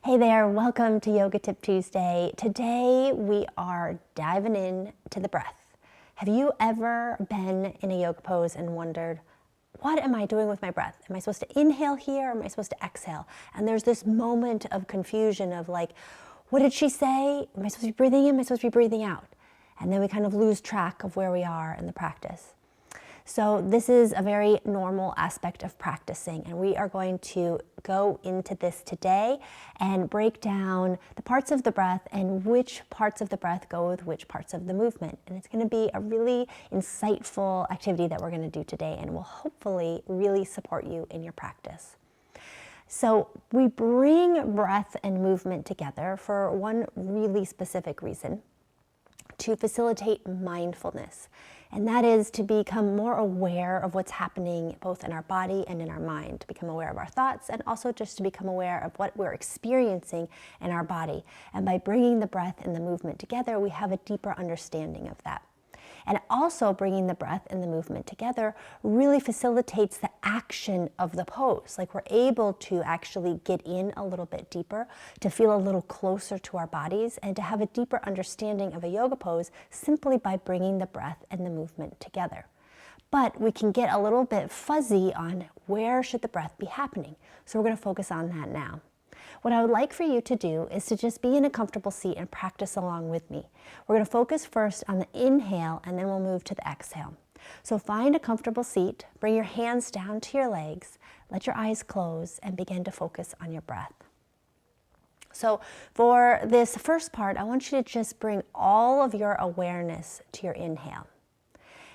Hey there, welcome to Yoga Tip Tuesday. Today we are diving in to the breath. Have you ever been in a yoga pose and wondered, what am I doing with my breath? Am I supposed to inhale here or am I supposed to exhale? And there's this moment of confusion of like, what did she say? Am I supposed to be breathing in? Am I supposed to be breathing out? And then we kind of lose track of where we are in the practice. So this is a very normal aspect of practicing, and we are going to go into this today and break down the parts of the breath and which parts of the breath go with which parts of the movement. And it's going to be a really insightful activity that we're going to do today, and will hopefully really support you in your practice. So we bring breath and movement together for one really specific reason: to facilitate mindfulness. And that is to become more aware of what's happening both in our body and in our mind, to become aware of our thoughts, and also just to become aware of what we're experiencing in our body. And by bringing the breath and the movement together, we have a deeper understanding of that. And also bringing the breath and the movement together really facilitates the action of the pose. Like, we're able to actually get in a little bit deeper, to feel a little closer to our bodies, and to have a deeper understanding of a yoga pose simply by bringing the breath and the movement together. But we can get a little bit fuzzy on where should the breath be happening. So we're going to focus on that now. What I would like for you to do is to just be in a comfortable seat and practice along with me. We're going to focus first on the inhale, and then we'll move to the exhale. So find a comfortable seat, bring your hands down to your legs, let your eyes close, and begin to focus on your breath. So for this first part, I want you to just bring all of your awareness to your inhale.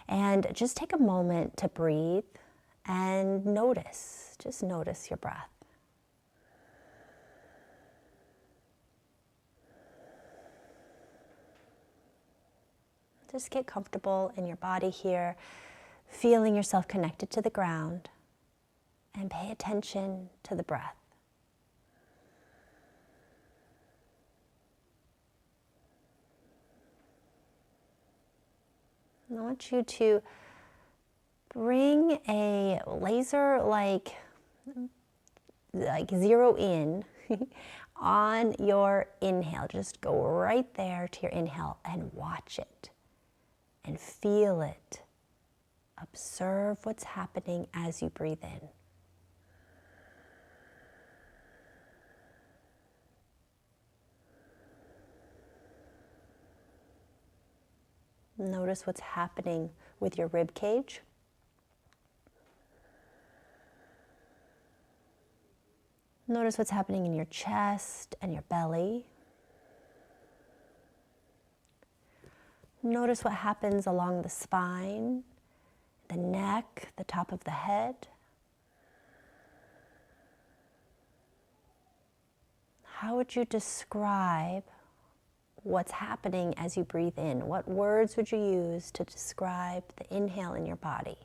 And just take a moment to breathe and notice, just notice your breath. Just get comfortable in your body here, feeling yourself connected to the ground, and pay attention to the breath. And I want you to bring a laser like zero in on your inhale. Just go right there to your inhale and watch it. And feel it. Observe what's happening as you breathe in. Notice what's happening with your rib cage. Notice what's happening in your chest and your belly. Notice what happens along the spine, the neck, the top of the head. How would you describe what's happening as you breathe in? What words would you use to describe the inhale in your body?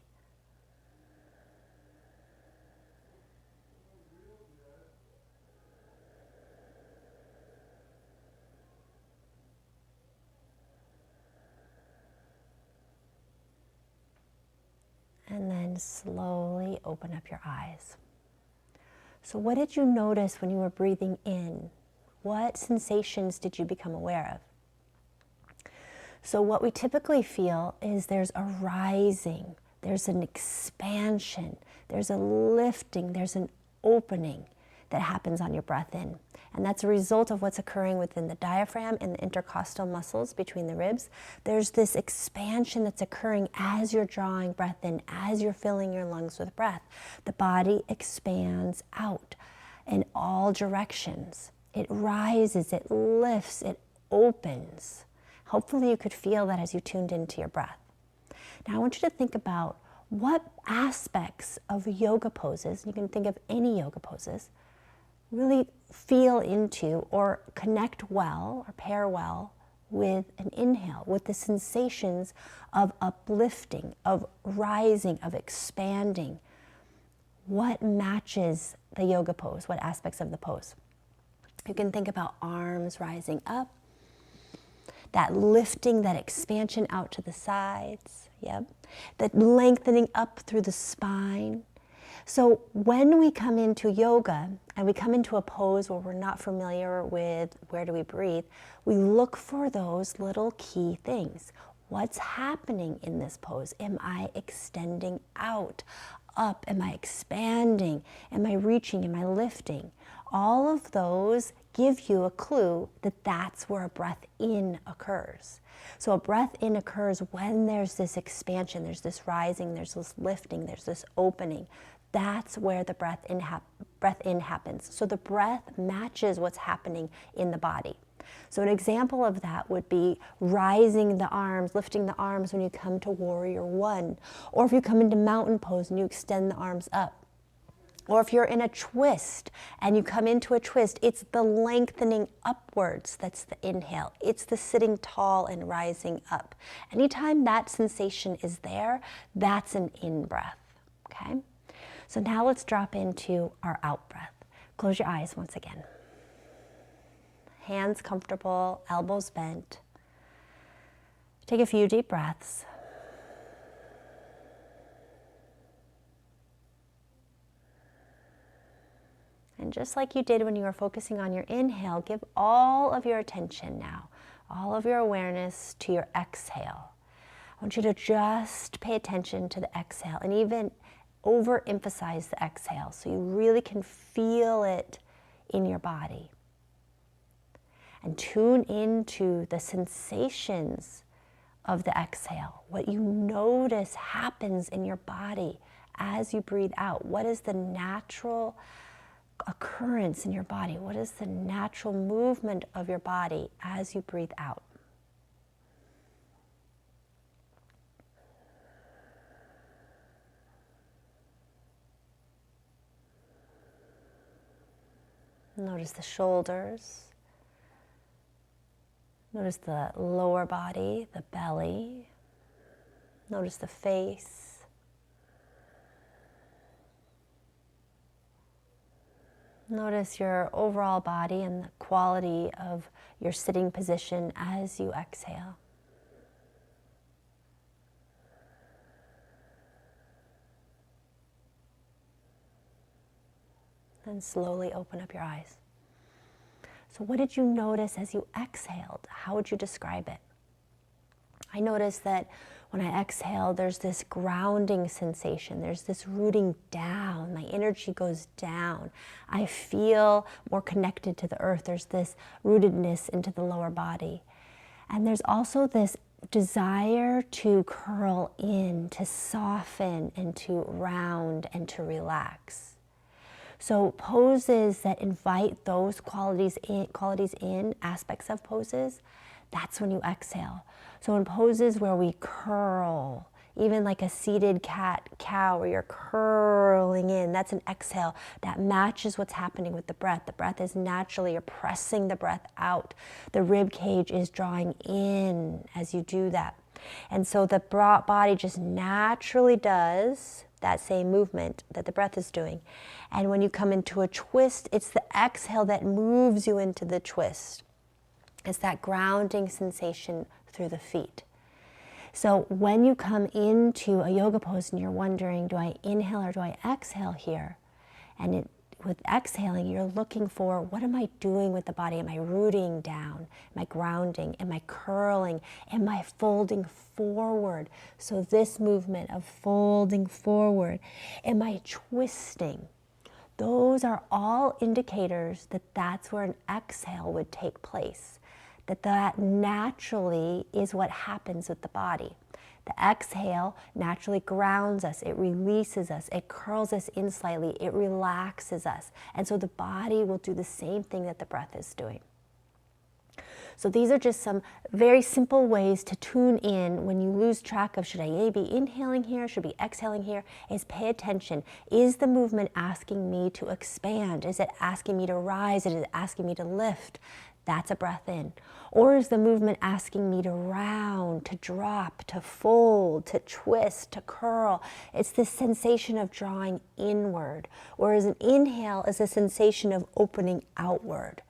And then slowly open up your eyes. So what did you notice when you were breathing in? What sensations did you become aware of? So what we typically feel is there's a rising, there's an expansion, there's a lifting, there's an opening that happens on your breath in. And that's a result of what's occurring within the diaphragm and the intercostal muscles between the ribs. There's this expansion that's occurring as you're drawing breath in, as you're filling your lungs with breath. The body expands out in all directions. It rises, it lifts, it opens. Hopefully you could feel that as you tuned into your breath. Now I want you to think about what aspects of yoga poses, you can think of any yoga poses, really feel into or connect well or pair well with an inhale, with the sensations of uplifting, of rising, of expanding. What matches the yoga pose? What aspects of the pose? You can think about arms rising up, that lifting, that expansion out to the sides, yep. That lengthening up through the spine, So when we come into yoga and we come into a pose where we're not familiar with where do we breathe, we look for those little key things. What's happening in this pose? Am I extending out, up? Am I expanding? Am I reaching? Am I lifting? All of those give you a clue that that's where a breath in occurs. So a breath in occurs when there's this expansion, there's this rising, there's this lifting, there's this opening. That's where the breath in happens. So the breath matches what's happening in the body. So an example of that would be rising the arms, lifting the arms when you come to warrior one, or if you come into mountain pose and you extend the arms up. Or if you're in a twist and you come into a twist, it's the lengthening upwards that's the inhale. It's the sitting tall and rising up. Anytime that sensation is there, that's an in-breath, okay? So now let's drop into our out-breath. Close your eyes once again. Hands comfortable, elbows bent. Take a few deep breaths. And just like you did when you were focusing on your inhale, give all of your attention now, all of your awareness to your exhale. I want you to just pay attention to the exhale and even overemphasize the exhale so you really can feel it in your body. And tune into the sensations of the exhale, what you notice happens in your body as you breathe out. What is the natural occurrence in your body? What is the natural movement of your body as you breathe out? Notice the shoulders. Notice the lower body, the belly. Notice the face. Notice your overall body and the quality of your sitting position as you exhale. Then slowly open up your eyes. So what did you notice as you exhaled? How would you describe it? I noticed that when I exhale, there's this grounding sensation. There's this rooting down. My energy goes down. I feel more connected to the earth. There's this rootedness into the lower body. And there's also this desire to curl in, to soften, and to round, and to relax. So poses that invite those qualities in, aspects of poses, that's when you exhale. So in poses where we curl, even like a seated cow, where you're curling in, that's an exhale. That matches what's happening with the breath. The breath is naturally, you're pressing the breath out. The rib cage is drawing in as you do that. And so the body just naturally does that same movement that the breath is doing. And when you come into a twist, it's the exhale that moves you into the twist. It's that grounding sensation through the feet. So when you come into a yoga pose and you're wondering, do I inhale or do I exhale here? And with exhaling, you're looking for, what am I doing with the body? Am I rooting down? Am I grounding? Am I curling? Am I folding forward? So this movement of folding forward. Am I twisting? Those are all indicators that that's where an exhale would take place. That naturally is what happens with the body. The exhale naturally grounds us, it releases us, it curls us in slightly, it relaxes us. And so the body will do the same thing that the breath is doing. So these are just some very simple ways to tune in when you lose track of, should I be inhaling here, should I be exhaling here, is pay attention. Is the movement asking me to expand? Is it asking me to rise? Is it asking me to lift? That's a breath in. Or is the movement asking me to round, to drop, to fold, to twist, to curl? It's this sensation of drawing inward, whereas an inhale is a sensation of opening outward.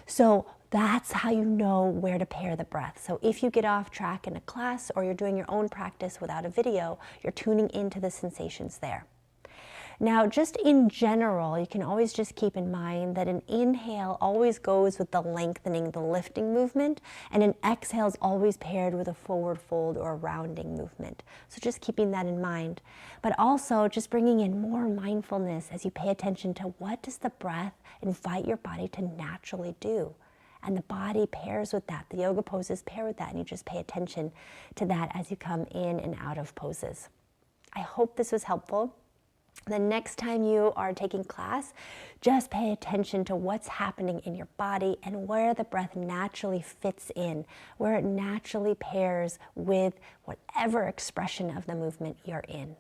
So that's how you know where to pair the breath. So if you get off track in a class or you're doing your own practice without a video, you're tuning into the sensations there. Now, just in general, you can always just keep in mind that an inhale always goes with the lengthening, the lifting movement, and an exhale is always paired with a forward fold or a rounding movement. So just keeping that in mind. But also just bringing in more mindfulness as you pay attention to what does the breath invite your body to naturally do. And the body pairs with that. The yoga poses pair with that, and you just pay attention to that as you come in and out of poses. I hope this was helpful. The next time you are taking class, just pay attention to what's happening in your body and where the breath naturally fits in, where it naturally pairs with whatever expression of the movement you're in.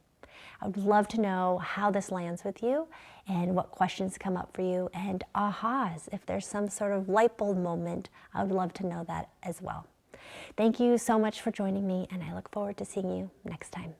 I would love to know how this lands with you and what questions come up for you and ahas. If there's some sort of light bulb moment, I would love to know that as well. Thank you so much for joining me, and I look forward to seeing you next time.